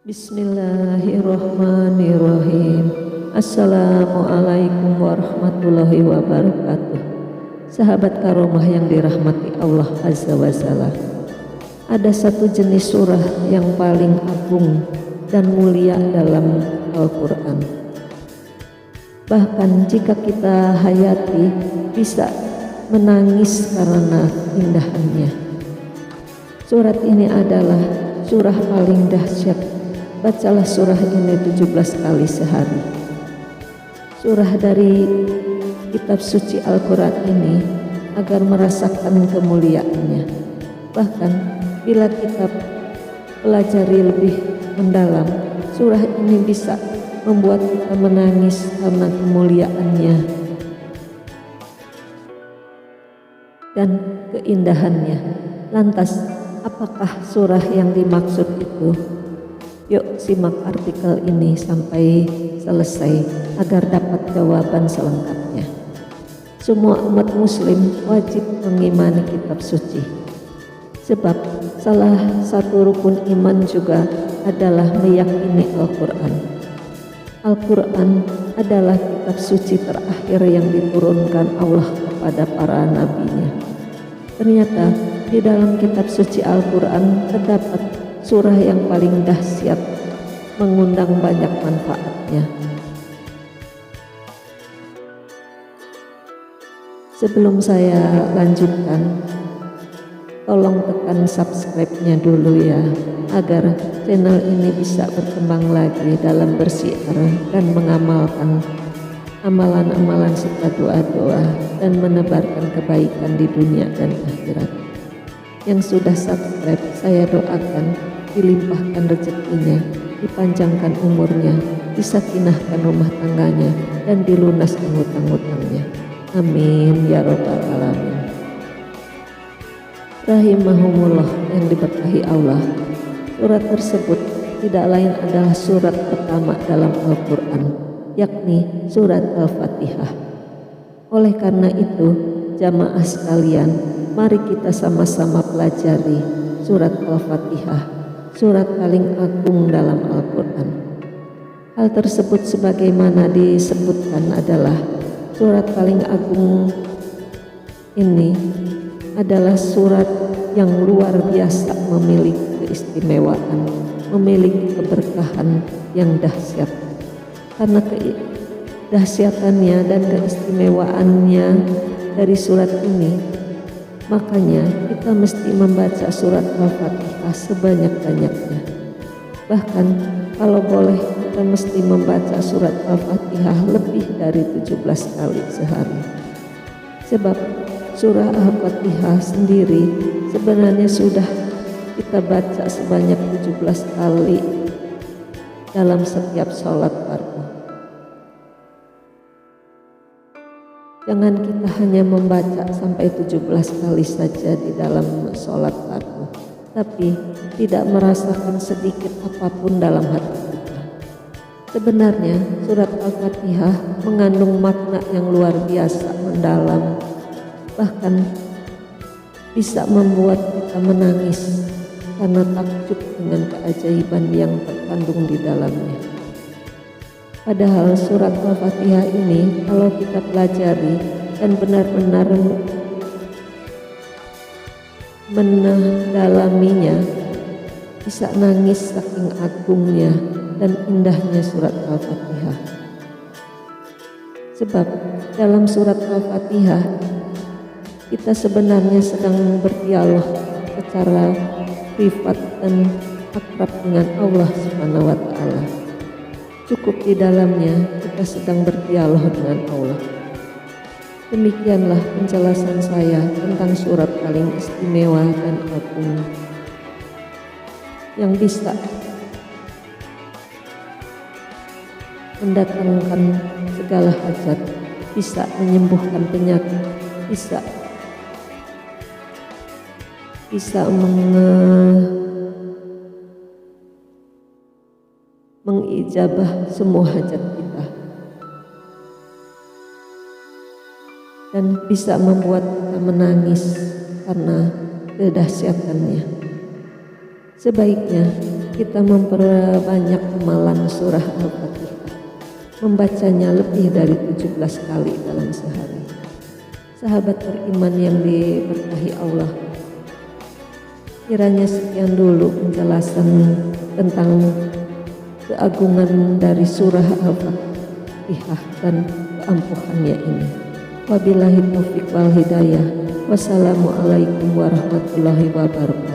Bismillahirrahmanirrahim. Assalamualaikum warahmatullahi wabarakatuh. Sahabat karomah yang dirahmati Allah Azza wa Jalla, ada satu jenis surah yang paling agung dan mulia dalam Al-Quran. Bahkan jika kita hayati, bisa menangis karena indahannya. Surat ini adalah surah paling dahsyat. Bacalah surah ini 17 kali sehari. Surah dari kitab suci Al-Quran ini agar merasakan kemuliaannya. Bahkan bila kita pelajari lebih mendalam, surah ini bisa membuat kita menangis karena kemuliaannya dan keindahannya. Lantas, apakah surah yang dimaksud itu? Yuk simak artikel ini sampai selesai agar dapat jawaban selengkapnya. Semua umat muslim wajib mengimani kitab suci. Sebab salah satu rukun iman juga adalah meyakini Al-Quran. Al-Quran adalah kitab suci terakhir yang diturunkan Allah kepada para nabinya. Ternyata di dalam kitab suci Al-Quran terdapat surah yang paling dahsyat, mengundang banyak manfaatnya. Sebelum saya lanjutkan, tolong tekan subscribe-nya dulu ya, agar channel ini bisa berkembang lagi dalam bersiar dan mengamalkan amalan-amalan serta doa-doa dan menebarkan kebaikan di dunia dan akhirat. Yang sudah subscribe, saya doakan dilimpahkan rezekinya, dipanjangkan umurnya, disakinahkan rumah tangganya, dan dilunaskan hutang-hutangnya. Amin ya robbal alamin. Rahimahumullah yang diberkahi Allah, surat tersebut tidak lain adalah surat pertama dalam Al-Quran, yakni surat Al-Fatihah. Oleh karena itu, jamaah sekalian, mari kita sama-sama pelajari surat Al-Fatihah, surat paling agung dalam Al-Quran. Hal tersebut sebagaimana disebutkan adalah surat paling agung ini adalah surat yang luar biasa, memiliki keistimewaan, memiliki keberkahan yang dahsyat. Karena kedahsyatannya dan keistimewaannya dari surat ini, makanya kita mesti membaca surat Al-Fatihah sebanyak-banyaknya. Bahkan kalau boleh, kita mesti membaca surat Al-Fatihah lebih dari 17 kali sehari. Sebab surah Al-Fatihah sendiri sebenarnya sudah kita baca sebanyak 17 kali dalam setiap sholat fardu. Jangan kita hanya membaca sampai 17 kali saja di dalam sholat fardu, tapi tidak merasakan sedikit apapun dalam hati kita. Sebenarnya surat Al-Fatihah mengandung makna yang luar biasa mendalam, bahkan bisa membuat kita menangis karena takjub dengan keajaiban yang terkandung di dalamnya. Padahal surat Al-Fatihah ini kalau kita pelajari dan benar-benar mendalaminya, bisa nangis saking agungnya dan indahnya surat Al-Fatihah. Sebab dalam surat Al-Fatihah kita sebenarnya sedang berdialog secara privat dan akrab dengan Allah Subhanahu wa Ta'ala. Cukup di dalamnya kita sedang berdialog dengan Allah. Demikianlah penjelasan saya tentang surat paling istimewa dan agung yang bisa mendatangkan segala hajat, bisa menyembuhkan penyakit, bisa mengijabah semua hajat kita, dan bisa membuat kita menangis karena kedahsyatannya. Sebaiknya kita memperbanyak amalan surah Al-Fatihah, membacanya lebih dari 17 kali dalam sehari. Sahabat beriman yang diberkahi Allah, kiranya sekian dulu penjelasan tentang keagungan dari surah Al-Fatihah dan keampuhannya ini. Wabillahi taufiq wal hidayah. Wassalamualaikum warahmatullahi wabarakatuh.